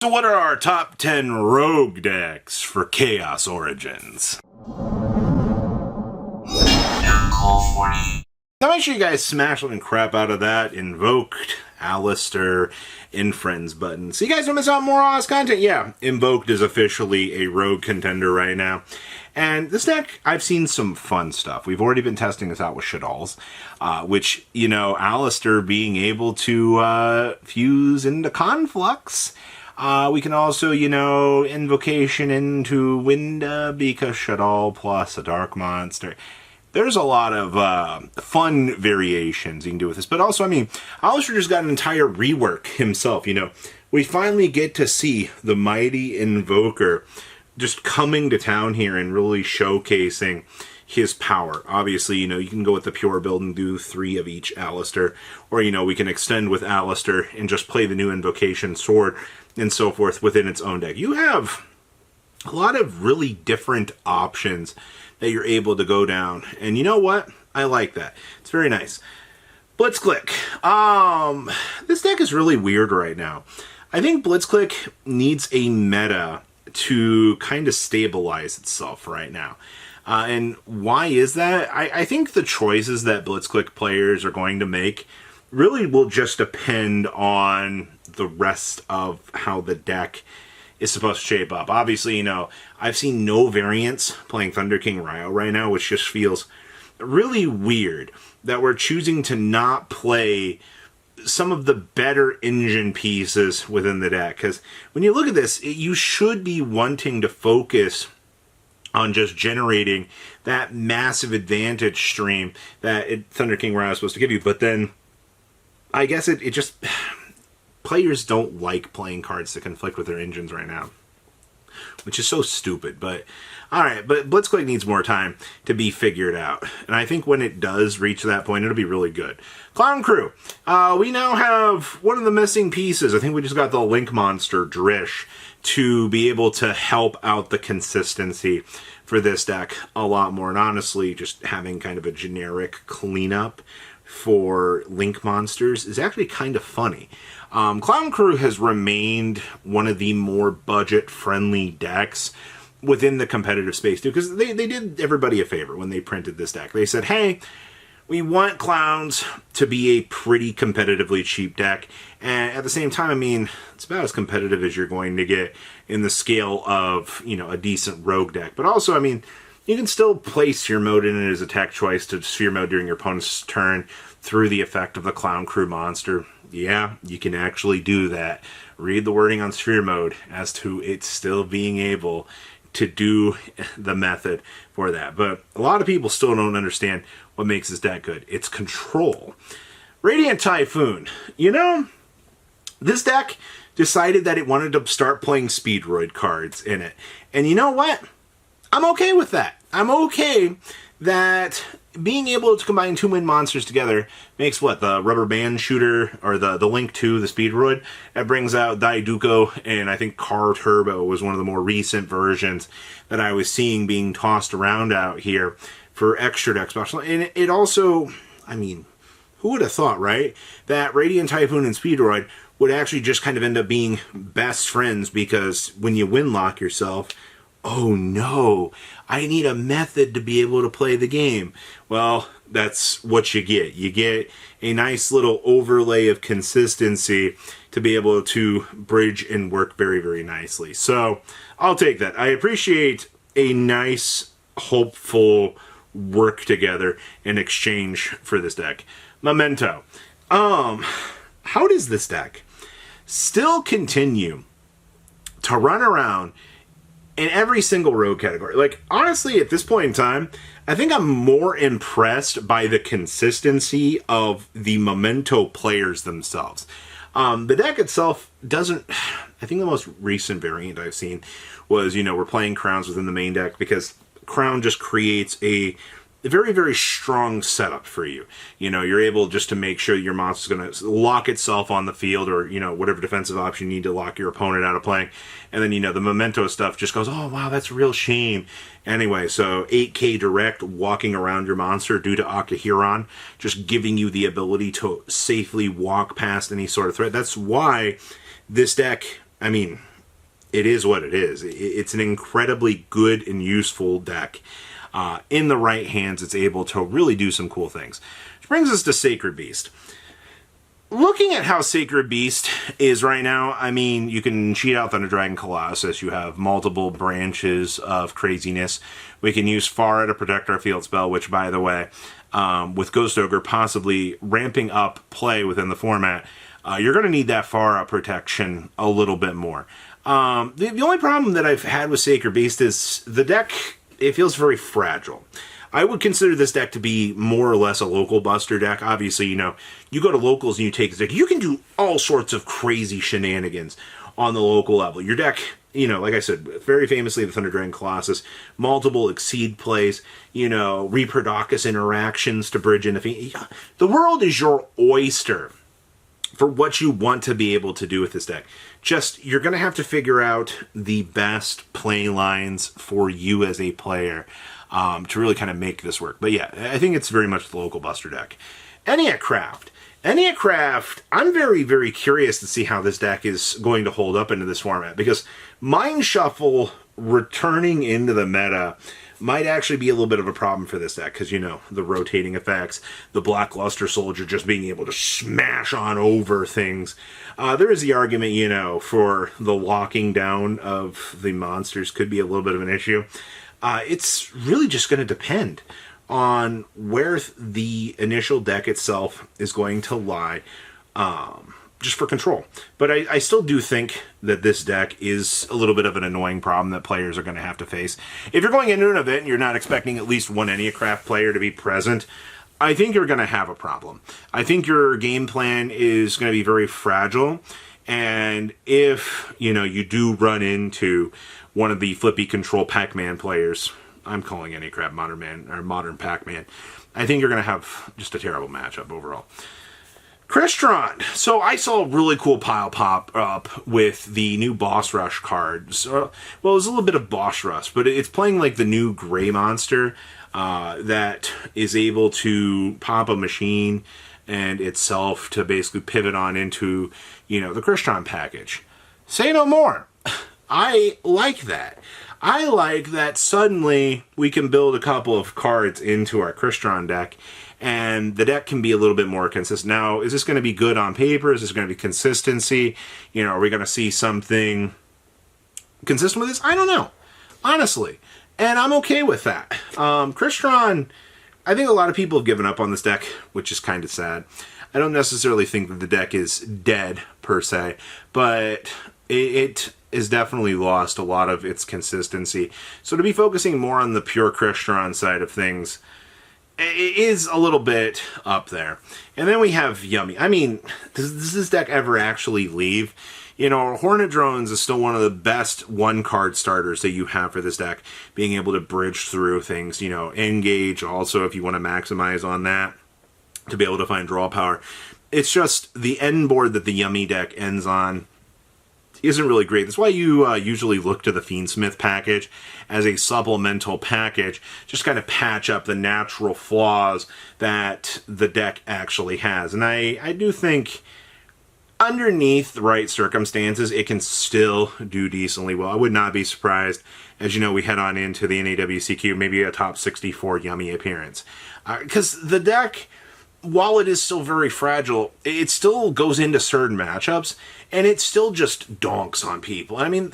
So what are our top 10 rogue decks for Chaos Origins? Now make sure you guys smash the crap out of that Invoked, Alistair, and Friends button. So you guys don't miss out on more Oz content. Yeah, Invoked is officially a rogue contender right now. And this deck, I've seen some fun stuff. We've already been testing this out with Shaddolls, which, you know, Alistair being able to fuse into Conflux. We can also, you know, Invocation into Winda because Shaddol plus a Dark Monster. There's a lot of fun variations you can do with this. But also, I mean, Alistair just got an entire rework himself, you know. We finally get to see the mighty Invoker just coming to town here and really showcasing his power. Obviously, you know, you can go with the pure build and do 3 of each Alistair. Or, you know, we can extend with Alistair and just play the new Invocation Sword and so forth within its own deck. You have a lot of really different options that you're able to go down. And you know what? I like that. It's very nice. Blitzclique. This deck is really weird right now. I think Blitzclique needs a meta to kind of stabilize itself right now. And why is that? I think the choices that Blitzclique players are going to make really will just depend on the rest of how the deck is supposed to shape up. Obviously, you know, I've seen no variants playing Thunder King Ryo right now, which just feels really weird that we're choosing to not play some of the better engine pieces within the deck. Because when you look at this, you should be wanting to focus on just generating that massive advantage stream that Thunder King Ryo is supposed to give you. But then, I guess it just... Players don't like playing cards that conflict with their engines right now, which is so stupid. But alright, but Blitzclique needs more time to be figured out. And I think when it does reach that point, it'll be really good. Clown Crew. We now have one of the missing pieces. I think we just got the Link Monster, Drish, to be able to help out the consistency for this deck a lot more. And honestly, just having kind of a generic cleanup for Link Monsters is actually kind of funny. Clown Crew has remained one of the more budget-friendly decks within the competitive space, too, because they did everybody a favor when they printed this deck. They said, hey, we want Clowns to be a pretty competitively cheap deck, and at the same time, I mean, it's about as competitive as you're going to get in the scale of, you know, a decent rogue deck. But also, I mean, you can still play Sphere Mode in it as a tech choice to Sphere Mode during your opponent's turn through the effect of the Clown Crew monster. Yeah, you can actually do that. Read the wording on Sphere Mode as to it still being able to do the method for that. But a lot of people still don't understand what makes this deck good. It's control. Radiant Typhoon. You know, this deck decided that it wanted to start playing speedoid cards in it. And you know what? I'm okay with that. I'm okay that being able to combine 2 wind monsters together makes what? The Rubber Band Shooter, or the Link 2, the Speedroid, that brings out Daiduko, and I think Car Turbo was one of the more recent versions that I was seeing being tossed around out here for extra deck special. And it also, I mean, who would have thought, right? That Radiant Typhoon and Speedroid would actually just kind of end up being best friends, because when you win lock yourself, oh no, I need a method to be able to play the game. Well, that's what you get. You get a nice little overlay of consistency to be able to bridge and work very, very nicely. So, I'll take that. I appreciate a nice, hopeful work together in exchange for this deck. Memento. How does this deck still continue to run around in every single rogue category? Like, honestly, at this point in time, I think I'm more impressed by the consistency of the Memento players themselves. The deck itself doesn't... I think the most recent variant I've seen was, you know, we're playing Crowns within the main deck because Crown just creates a very, very strong setup for you. You know, you're able just to make sure your monster's going to lock itself on the field, or, you know, whatever defensive option you need to lock your opponent out of playing. And then, you know, the Memento stuff just goes, oh, wow, that's a real shame. Anyway, so 8k direct walking around your monster due to Octahuron, just giving you the ability to safely walk past any sort of threat. That's why this deck, I mean, it is what it is. It's an incredibly good and useful deck. In the right hands, it's able to really do some cool things. Which brings us to Sacred Beast. Looking at how Sacred Beast is right now, I mean, you can cheat out Thunder Dragon Colossus. You have multiple branches of craziness. We can use Far to protect our field spell, which, by the way, with Ghost Ogre possibly ramping up play within the format, you're going to need that Far Out protection a little bit more. The only problem that I've had with Sacred Beast is the deck, it feels very fragile. I would consider this deck to be more or less a local buster deck. Obviously, you know, you go to locals and you take this deck, you can do all sorts of crazy shenanigans on the local level. Your deck, you know, like I said, very famously the Thunder Dragon Colossus, multiple Exceed plays, you know, Reproducus interactions to bridge into... The world is your oyster for what you want to be able to do with this deck. Just, you're going to have to figure out the best play lines for you as a player to really kind of make this work. But yeah, I think it's very much the local buster deck. Anycraft. Anycraft, I'm very, very curious to see how this deck is going to hold up into this format, because Mind Shuffle returning into the meta might actually be a little bit of a problem for this deck, because, you know, the rotating effects, the Black Luster Soldier just being able to smash on over things. There is the argument, you know, for the locking down of the monsters could be a little bit of an issue. It's really just going to depend on where the initial deck itself is going to lie, just for control. But I still do think that this deck is a little bit of an annoying problem that players are going to have to face. If you're going into an event and you're not expecting at least one Anycraft player to be present, I think you're going to have a problem. I think your game plan is going to be very fragile, and if, you know, you do run into one of the flippy control Pac-Man players, I'm calling Anycraft Modern Pac-Man, I think you're going to have just a terrible matchup overall. Cristron. So I saw a really cool pile pop up with the new Boss Rush cards. Well, it was a little bit of Boss Rush, but it's playing like the new gray monster that is able to pop a machine and itself to basically pivot on into, you know, the Cristron package. Say no more. I like that. I like that suddenly we can build a couple of cards into our Cristron deck, and the deck can be a little bit more consistent. Now, is this going to be good on paper? Is this going to be consistency? You know, are we going to see something consistent with this? I don't know, honestly. And I'm okay with that. Cristron, I think a lot of people have given up on this deck, which is kind of sad. I don't necessarily think that the deck is dead, per se, but it is definitely lost a lot of its consistency. So to be focusing more on the pure Cristron side of things, it is a little bit up there. And then we have Yummy. I mean, does this deck ever actually leave? You know, Hornet Drones is still one of the best one-card starters that you have for this deck, being able to bridge through things, you know, Engage also if you want to maximize on that, to be able to find draw power. It's just the end board that the Yummy deck ends on isn't really great. That's why you usually look to the Fiendsmith package as a supplemental package, just kind of patch up the natural flaws that the deck actually has. And I do think underneath the right circumstances, it can still do decently well. I would not be surprised, as you know, we head on into the NAWCQ, maybe a top 64 Yummy appearance. Because the deck, while it is still very fragile, it still goes into certain matchups, and it still just donks on people. I mean,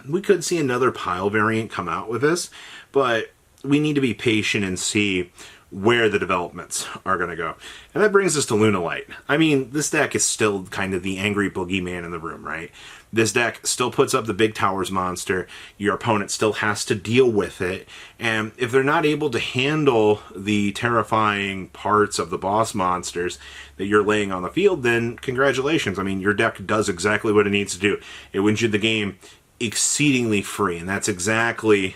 we could see another pile variant come out with this, but we need to be patient and see where the developments are going to go. And that brings us to Lunalight. I mean, this deck is still kind of the angry boogeyman in the room, right? This deck still puts up the big towers monster. Your opponent still has to deal with it. And if they're not able to handle the terrifying parts of the boss monsters that you're laying on the field, then congratulations. I mean, your deck does exactly what it needs to do. It wins you the game exceedingly free. And that's exactly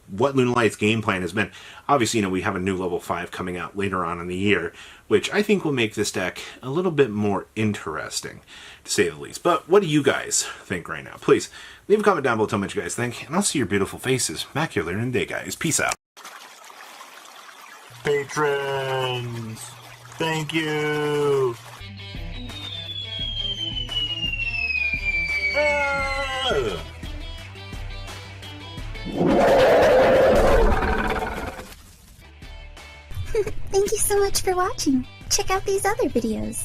what Lunalight's game plan has been. Obviously, you know, we have a new level 5 coming out later on in the year, which I think will make this deck a little bit more interesting, to say the least. But what do you guys think right now? Please leave a comment down below, tell me what you guys think, and I'll see your beautiful faces back here later in the day, guys. Peace out. Patrons, thank you. Thank you so much for watching. Check out these other videos.